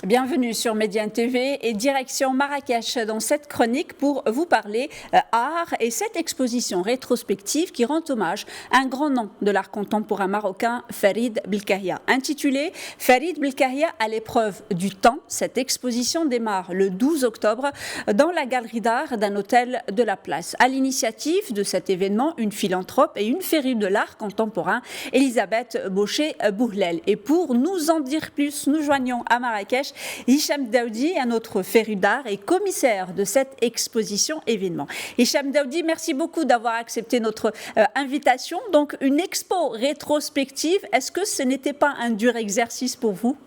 Bienvenue sur Médiane TV et direction Marrakech dans cette chronique pour vous parler art et cette exposition rétrospective qui rend hommage à un grand nom de l'art contemporain marocain, Farid Belkahia. Intitulée Farid Belkahia à l'épreuve du temps, cette exposition démarre le 12 octobre dans la galerie d'art d'un hôtel de la place. À l'initiative de cet événement, une philanthrope et une férue de l'art contemporain, Elisabeth Bouhlel. Et pour nous en dire plus, nous joignons à Marrakech Hicham Daoudi, un autre féru d'art et commissaire de cette exposition événement. Hicham Daoudi, merci beaucoup d'avoir accepté notre invitation. Donc une expo rétrospective, est-ce que ce n'était pas un dur exercice pour vous?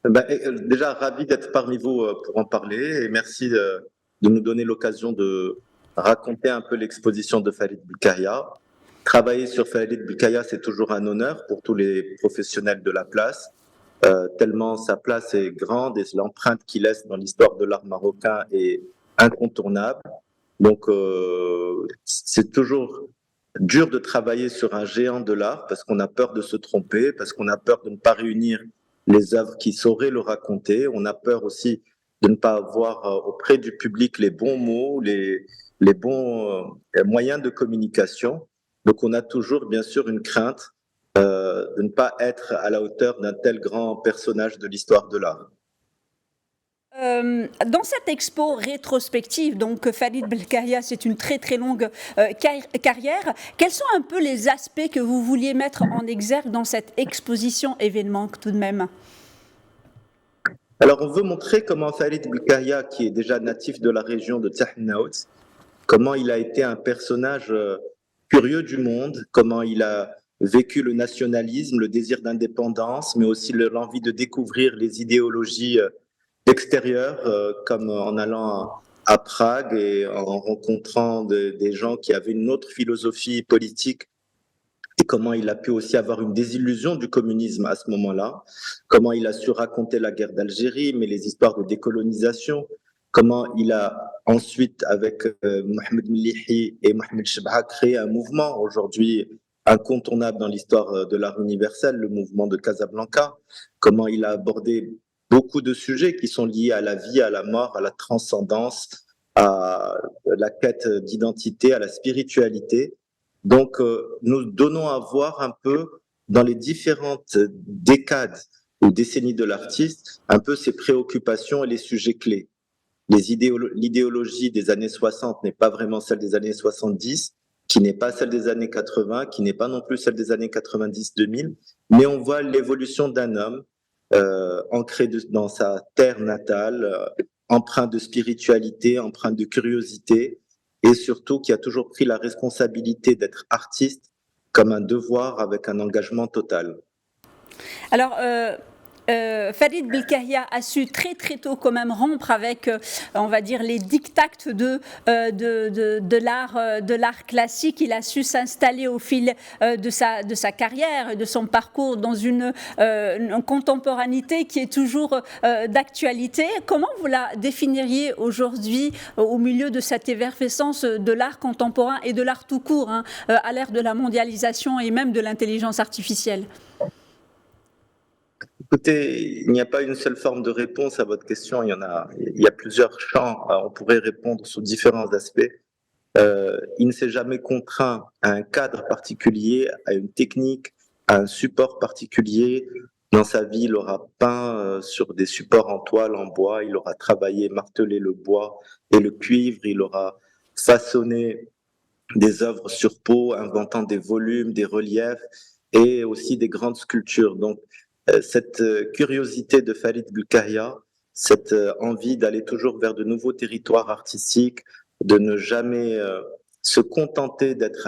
Déjà, ravi d'être parmi vous pour en parler et merci de nous donner l'occasion de raconter un peu l'exposition de Farid Belkahia. Travailler sur Farid Belkahia, c'est toujours un honneur pour tous les professionnels de la place, tellement sa place est grande et l'empreinte qu'il laisse dans l'histoire de l'art marocain est incontournable. Donc, c'est toujours dur de travailler sur un géant de l'art parce qu'on a peur de se tromper, parce qu'on a peur de ne pas réunir les œuvres qui sauraient le raconter. On a peur aussi de ne pas avoir auprès du public les bons mots, les bons moyens de communication. Donc, on a toujours, bien sûr, une crainte de ne pas être à la hauteur d'un tel grand personnage de l'histoire de l'art. Dans cette expo rétrospective, donc Farid Belkahia, c'est une très très longue carrière. Quels sont un peu les aspects que vous vouliez mettre en exergue dans cette exposition événement tout de même? Alors, on veut montrer comment Farid Belkahia, qui est déjà natif de la région de Tahnaout, comment il a été un personnage curieux du monde, comment il a vécu le nationalisme, le désir d'indépendance, mais aussi l'envie de découvrir les idéologies extérieures, comme en allant à Prague et en rencontrant des gens qui avaient une autre philosophie politique, et comment il a pu aussi avoir une désillusion du communisme à ce moment-là, comment il a su raconter la guerre d'Algérie, mais les histoires de décolonisation, comment il a ensuite, avec Mohamed Mlihi et Mohamed Chebha, créé un mouvement aujourd'hui incontournable dans l'histoire de l'art universel, le mouvement de Casablanca, comment il a abordé beaucoup de sujets qui sont liés à la vie, à la mort, à la transcendance, à la quête d'identité, à la spiritualité. Donc, nous donnons à voir un peu dans les différentes décades ou décennies de l'artiste, un peu ses préoccupations et les sujets clés. L'idéologie des années 60 n'est pas vraiment celle des années 70, qui n'est pas celle des années 80, qui n'est pas non plus celle des années 90-2000, mais on voit l'évolution d'un homme ancré dans sa terre natale, empreint de spiritualité, empreint de curiosité, et surtout qui a toujours pris la responsabilité d'être artiste comme un devoir avec un engagement total. Alors, Farid Belkahia a su très très tôt quand même rompre avec, on va dire, les diktats de l'art classique. Il a su s'installer au fil de sa carrière et de son parcours dans une contemporanité qui est toujours d'actualité. Comment vous la définiriez aujourd'hui au milieu de cette effervescence de l'art contemporain et de l'art tout court, hein, à l'ère de la mondialisation et même de l'intelligence artificielle? Écoutez, il n'y a pas une seule forme de réponse à votre question, il y a plusieurs champs, on pourrait répondre sous différents aspects. Il ne s'est jamais contraint à un cadre particulier, à une technique, à un support particulier. Dans sa vie, il aura peint sur des supports en toile, en bois, il aura travaillé, martelé le bois et le cuivre, il aura façonné des œuvres sur peau, inventant des volumes, des reliefs et aussi des grandes sculptures. Donc, cette curiosité de Farid Belkahia, cette envie d'aller toujours vers de nouveaux territoires artistiques, de ne jamais se contenter d'être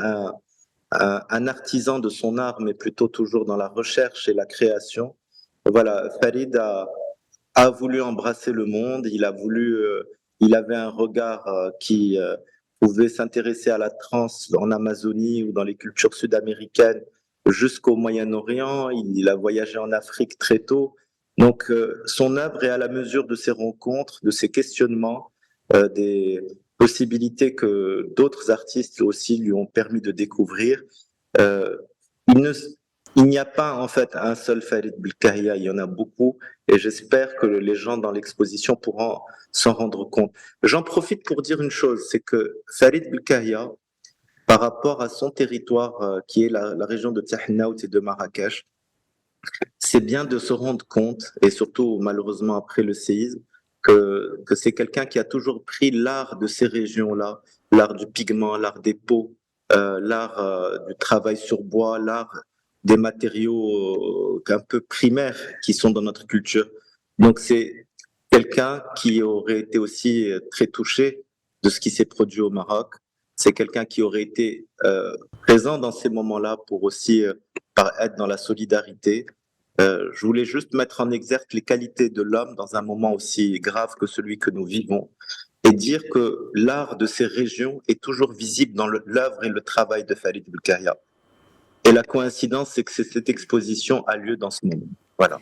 un artisan de son art, mais plutôt toujours dans la recherche et la création. Voilà, Farid a voulu embrasser le monde, il avait un regard qui pouvait s'intéresser à la trance en Amazonie ou dans les cultures sud-américaines jusqu'au Moyen-Orient. Il a voyagé en Afrique très tôt. Donc, son œuvre est à la mesure de ses rencontres, de ses questionnements, des possibilités que d'autres artistes aussi lui ont permis de découvrir. Il ne il n'y a pas en fait un seul Farid Belkahia, il y en a beaucoup et j'espère que les gens dans l'exposition pourront s'en rendre compte. J'en profite pour dire une chose, c'est que Farid Belkahia, par rapport à son territoire qui est la région de Tahnaout et de Marrakech, c'est bien de se rendre compte, et surtout malheureusement après le séisme, que c'est quelqu'un qui a toujours pris l'art de ces régions-là, l'art du pigment, l'art des peaux, l'art du travail sur bois, l'art des matériaux un peu primaires qui sont dans notre culture. Donc c'est quelqu'un qui aurait été aussi très touché de ce qui s'est produit au Maroc. C'est quelqu'un qui aurait été présent dans ces moments-là pour aussi être dans la solidarité. Je voulais juste mettre en exergue les qualités de l'homme dans un moment aussi grave que celui que nous vivons et dire que l'art de ces régions est toujours visible dans l'œuvre et le travail de Farid Belkahia. Et la coïncidence, c'est que cette exposition a lieu dans ce moment. Voilà.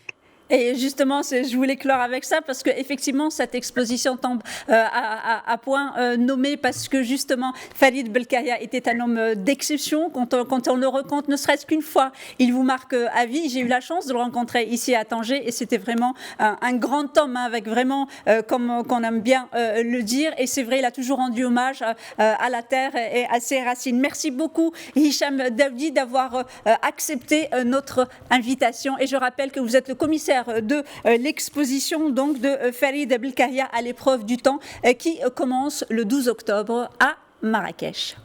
Et justement, je voulais clore avec ça parce qu'effectivement, cette exposition tombe à point nommé parce que justement, Farid Belkahia était un homme d'exception. Quand on le rencontre, ne serait-ce qu'une fois, il vous marque à vie. J'ai eu la chance de le rencontrer ici à Tanger et c'était vraiment un grand homme, hein, avec vraiment, comme qu'on aime bien le dire. Et c'est vrai, il a toujours rendu hommage à la terre et à ses racines. Merci beaucoup, Hicham Daoudi, d'avoir accepté notre invitation. Et je rappelle que vous êtes le commissaire de l'exposition donc de Farid Belkahia à l'épreuve du temps qui commence le 12 octobre à Marrakech.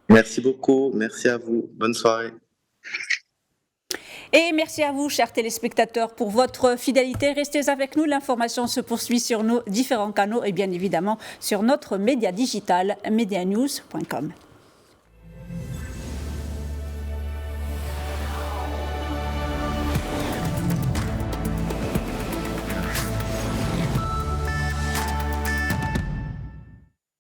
Merci beaucoup, merci à vous, bonne soirée. Et merci à vous, chers téléspectateurs, pour votre fidélité. Restez avec nous, l'information se poursuit sur nos différents canaux et bien évidemment sur notre média digital medianews.com.